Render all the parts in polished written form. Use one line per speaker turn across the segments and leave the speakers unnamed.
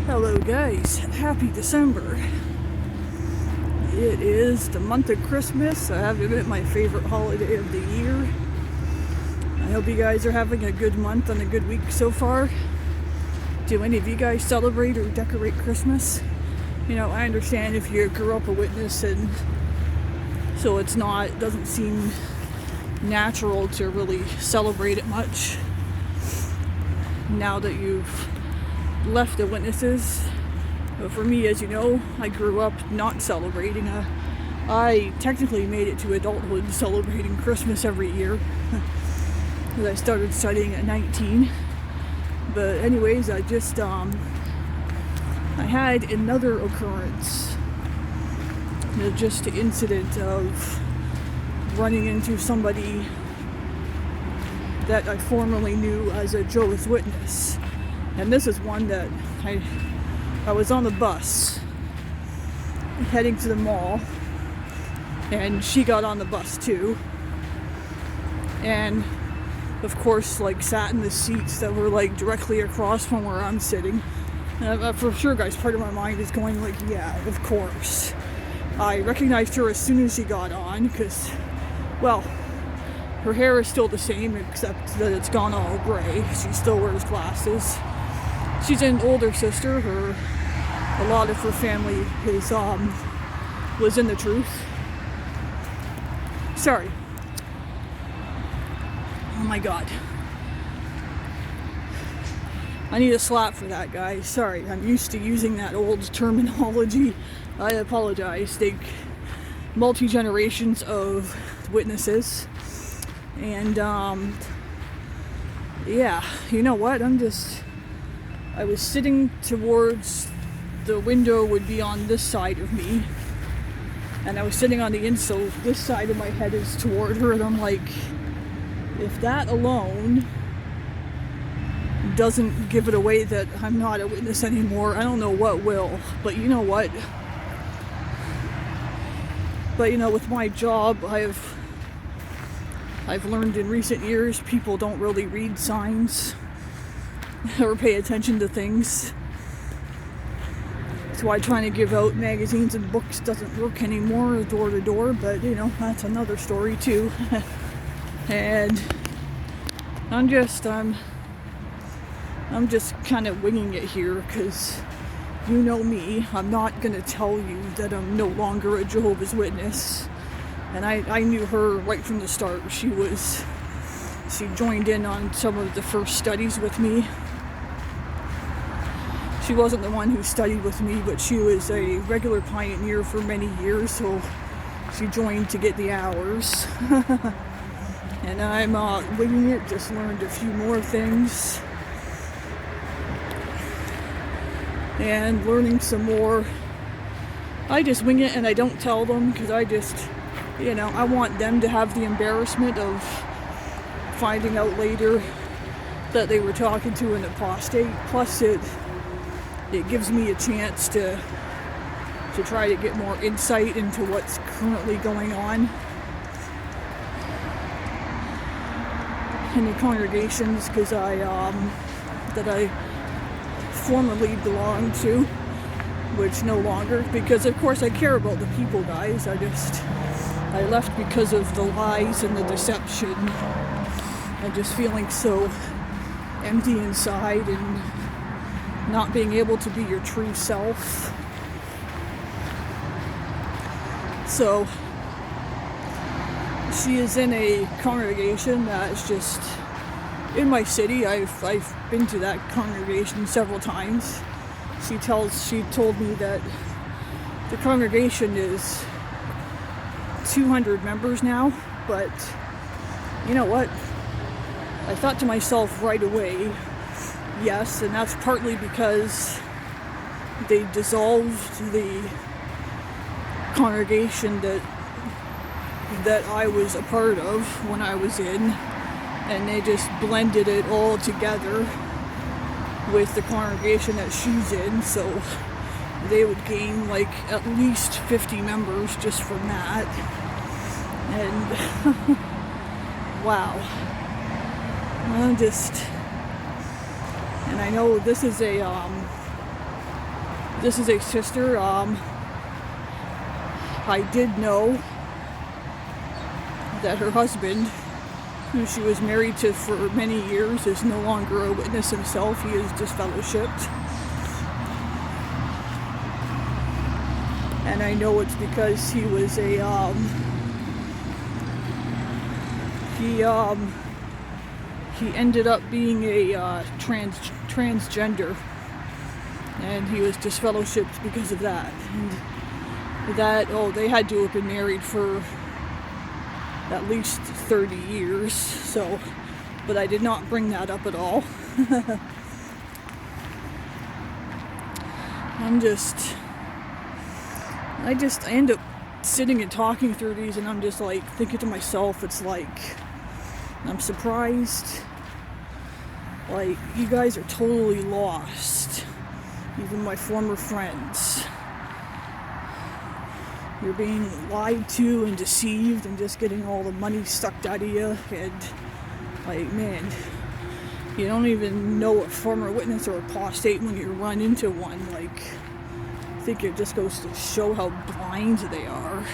Hello guys, happy December. It is the month of Christmas. I have to admit, my favorite holiday of the year. I hope you guys are having a good month and a good week so far. Do any of you guys celebrate or decorate Christmas? You know, I understand if you grew up a witness and so it doesn't seem natural to really celebrate it much now that you've left the witnesses. But for me, as you know, I grew up not celebrating. I technically made it to adulthood celebrating Christmas every year because I started studying at 19. But anyways, I had another occurrence. Just the incident of running into somebody that I formerly knew as a Jehovah's Witness. And this is one that I was on the bus heading to the mall, and she got on the bus too. And of course, sat in the seats that were directly across from where I'm sitting. For sure, guys, part of my mind is going yeah, of course. I recognized her as soon as she got on because, well, her hair is still the same except that it's gone all gray. She still wears glasses. She's an older sister. A lot of her family was in the truth. Sorry. Oh my god. I need a slap for that, guys. Sorry, I'm used to using that old terminology. I apologize. They multi-generations of witnesses. And yeah, you know what? I was sitting towards the window would be on this side of me, and I was sitting on the inside, so this side of my head is toward her, and I'm like, if that alone doesn't give it away that I'm not a witness anymore, I don't know what will. But you know what? But with my job, I've learned in recent years people don't really read signs or pay attention to things. That's why trying to give out magazines and books doesn't work anymore door to door, but that's another story too. And I'm just kind of winging it here because you know me, I'm not going to tell you that I'm no longer a Jehovah's Witness. And I knew her right from the start. She joined in on some of the first studies with me. She wasn't the one who studied with me, but she was a regular pioneer for many years, so she joined to get the hours. And I'm winging it, just learned a few more things. And learning some more. I just wing it and I don't tell them because I want them to have the embarrassment of finding out later that they were talking to an apostate. Plus it gives me a chance to try to get more insight into what's currently going on in the congregations that I formerly belonged to, which no longer, because of course I care about the people, guys. I left because of the lies and the deception and just feeling so empty inside and not being able to be your true self. So she is in a congregation that's just in my city. I've been to that congregation several times. She told me that the congregation is 200 members now, but you know what? I thought to myself right away, yes, and that's partly because they dissolved the congregation that I was a part of when I was in, and they just blended it all together with the congregation that she's in, so they would gain at least 50 members just from that. And wow. And I know this is This is a sister. I did know that her husband, who she was married to for many years, is no longer a witness himself. He is disfellowshipped. And I know it's because he was a, he ended up being a transgender, and he was disfellowshipped because of that. And they had to have been married for at least 30 years, so, but I did not bring that up at all. I end up sitting and talking through these, and I'm just like thinking to myself, it's like, I'm surprised, like, you guys are totally lost, even my former friends. You're being lied to and deceived and just getting all the money sucked out of you, and like, man, you don't even know a former witness or apostate when you run into one. Like, I think it just goes to show how blind they are.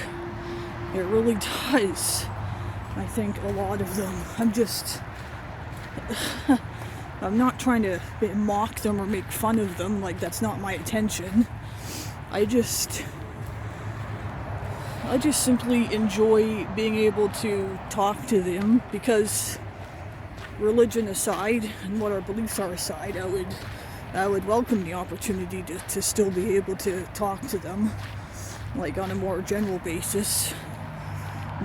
It really does. I think a lot of them, I'm not trying to mock them or make fun of them, like, that's not my intention. I just simply enjoy being able to talk to them, because religion aside and what our beliefs are aside, I would welcome the opportunity to still be able to talk to them, like, on a more general basis.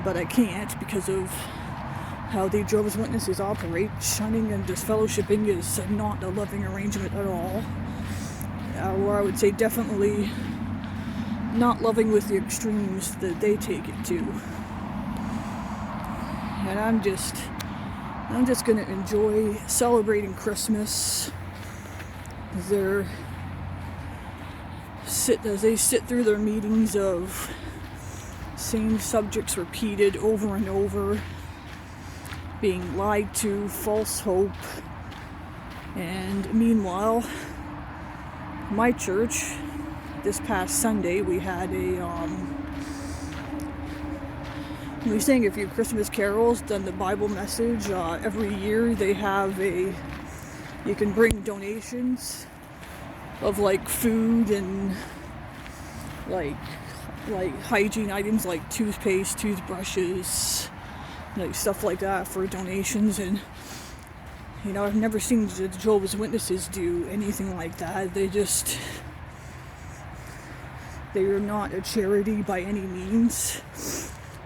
But I can't because of how the Jehovah's Witnesses operate. Shunning and disfellowshipping is not a loving arrangement at all. Or I would say definitely not loving with the extremes that they take it to. And I'm just gonna enjoy celebrating Christmas as they sit through their meetings of same subjects repeated over and over, being lied to, false hope. And meanwhile, my church, this past Sunday, we had we sang a few Christmas carols, done the Bible message. Every year they have you can bring donations of like food and like hygiene items like toothpaste, toothbrushes, like stuff like that for donations. And you know, I've never seen the Jehovah's Witnesses do anything like that. They are not a charity by any means.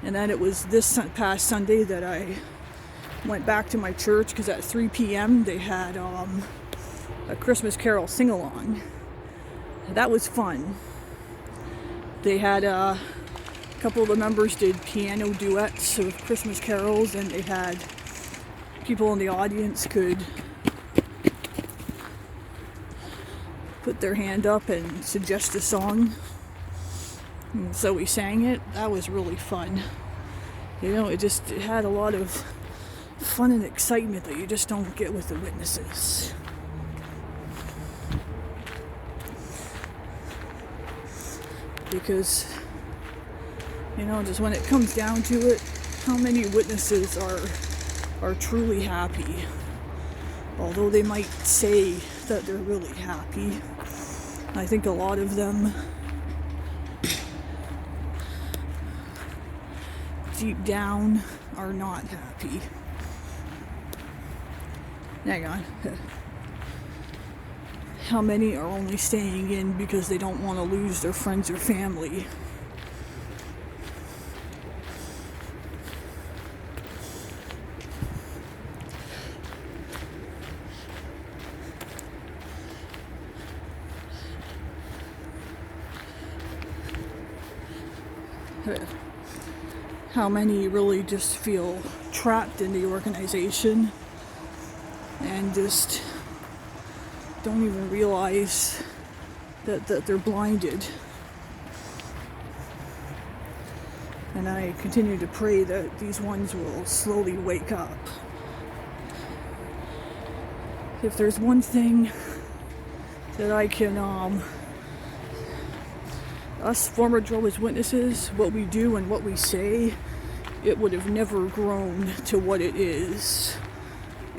And then it was this past Sunday that I went back to my church, because at 3 p.m. they had a Christmas carol sing-along. That was fun. They had a couple of the members did piano duets of Christmas carols, and they had people in the audience could put their hand up and suggest a song. And so we sang it. That was really fun. You know, it had a lot of fun and excitement that you just don't get with the witnesses. Because, you know, just when it comes down to it, how many witnesses are truly happy? Although they might say that they're really happy, I think a lot of them deep down are not happy. Hang on. How many are only staying in because they don't want to lose their friends or family? How many really just feel trapped in the organization and just don't even realize that they're blinded. And I continue to pray that these ones will slowly wake up. If there's one thing that I can Us former Jehovah's Witnesses, what we do and what we say, it would have never grown to what it is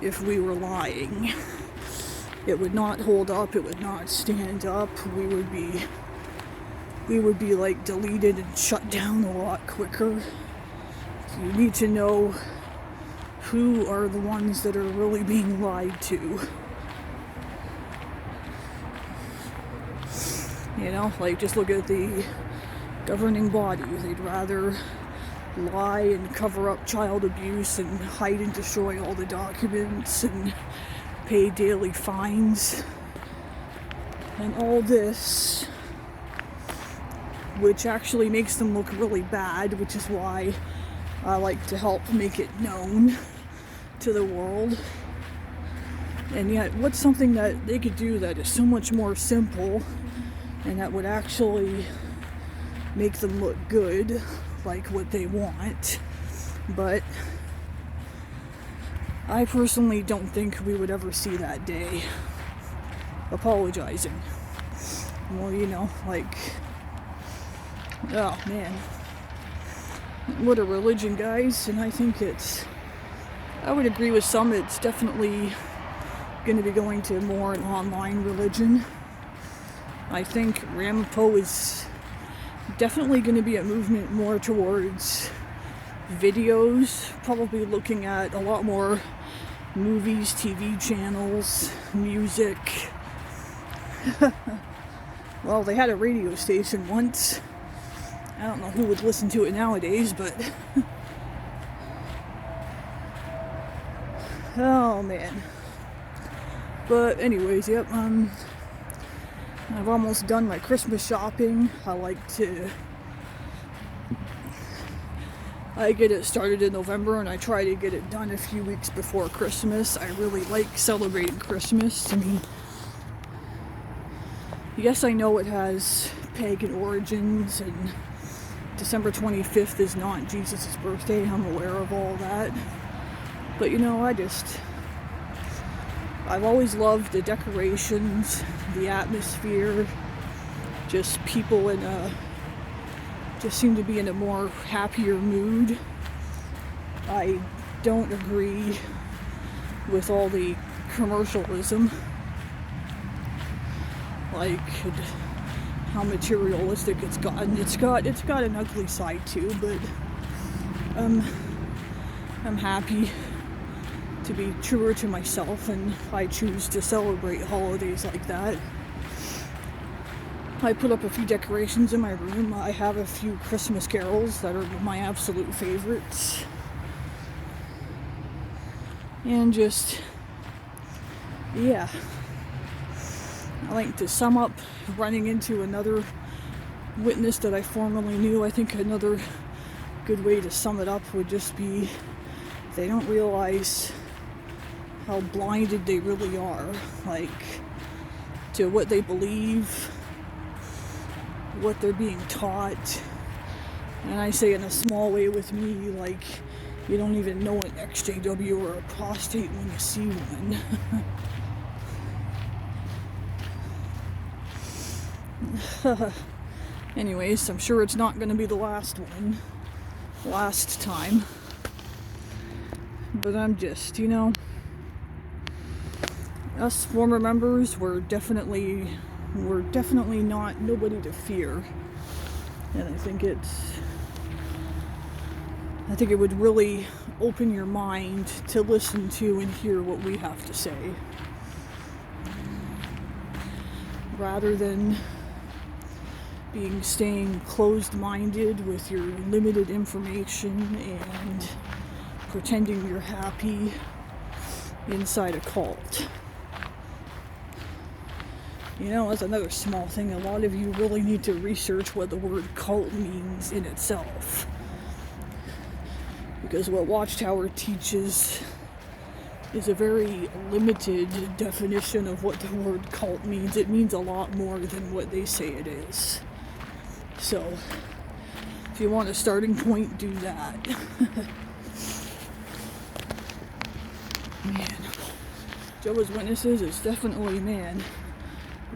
if we were lying. It would not hold up, it would not stand up. We would be like deleted and shut down a lot quicker. You need to know who are the ones that are really being lied to. You know, like just look at the governing body. They'd rather lie and cover up child abuse and hide and destroy all the documents and pay daily fines and all this, which actually makes them look really bad, which is why I like to help make it known to the world. And yet, what's something that they could do that is so much more simple and that would actually make them look good, like what they want? But I personally don't think we would ever see that day. Apologizing. Well, you know, like, oh man, what a religion, guys. And I think I would agree with some, it's definitely going to be going to more an online religion. I think Ramapo is definitely going to be a movement more towards videos, probably looking at a lot more movies, TV channels, music. Well, they had a radio station once. I don't know who would listen to it nowadays, but oh man. But anyways, yep, I've almost done my Christmas shopping. I get it started in November and I try to get it done a few weeks before Christmas. I really like celebrating Christmas. I mean, yes, I know it has pagan origins and December 25th is not Jesus' birthday. I'm aware of all that. But you know, I've always loved the decorations, the atmosphere, just people just seem to be in a more happier mood. I don't agree with all the commercialism, like how materialistic it's gotten. It's got an ugly side too, but I'm happy to be truer to myself, and I choose to celebrate holidays like that. I put up a few decorations in my room. I have a few Christmas carols that are my absolute favorites. And just, yeah. I like to sum up running into another witness that I formerly knew. I think another good way to sum it up would just be they don't realize how blinded they really are, like, to what they believe, what they're being taught. And I say in a small way with me, like, you don't even know an XJW or a prostate when you see one. Anyways, I'm sure it's not going to be the last time. But I'm just, you know, us former members were definitely not nobody to fear. And I think it would really open your mind to listen to and hear what we have to say, rather than staying closed-minded with your limited information and pretending you're happy inside a cult. You know, that's another small thing. A lot of you really need to research what the word cult means in itself. Because what Watchtower teaches is a very limited definition of what the word cult means. It means a lot more than what they say it is. So, if you want a starting point, do that. Man, Jehovah's Witnesses is definitely, man,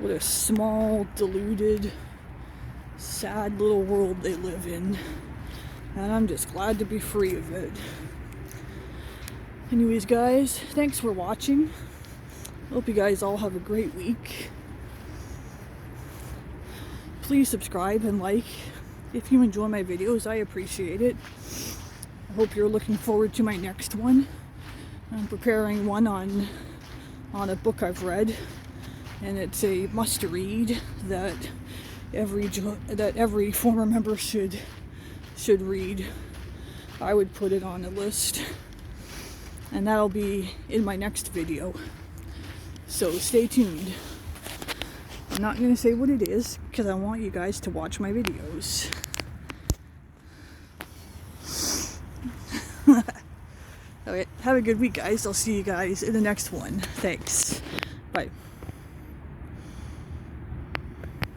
what a small, deluded sad little world they live in. And I'm just glad to be free of it. Anyways, guys, thanks for watching. Hope you guys all have a great week. Please subscribe and like if you enjoy my videos. I appreciate it. I hope you're looking forward to my next one. I'm preparing one on a book I've read, and it's a must-read that every former member should read. I would put it on a list, and that'll be in my next video. So stay tuned. I'm not going to say what it is because I want you guys to watch my videos. Okay, have a good week, guys. I'll see you guys in the next one. Thanks. Bye.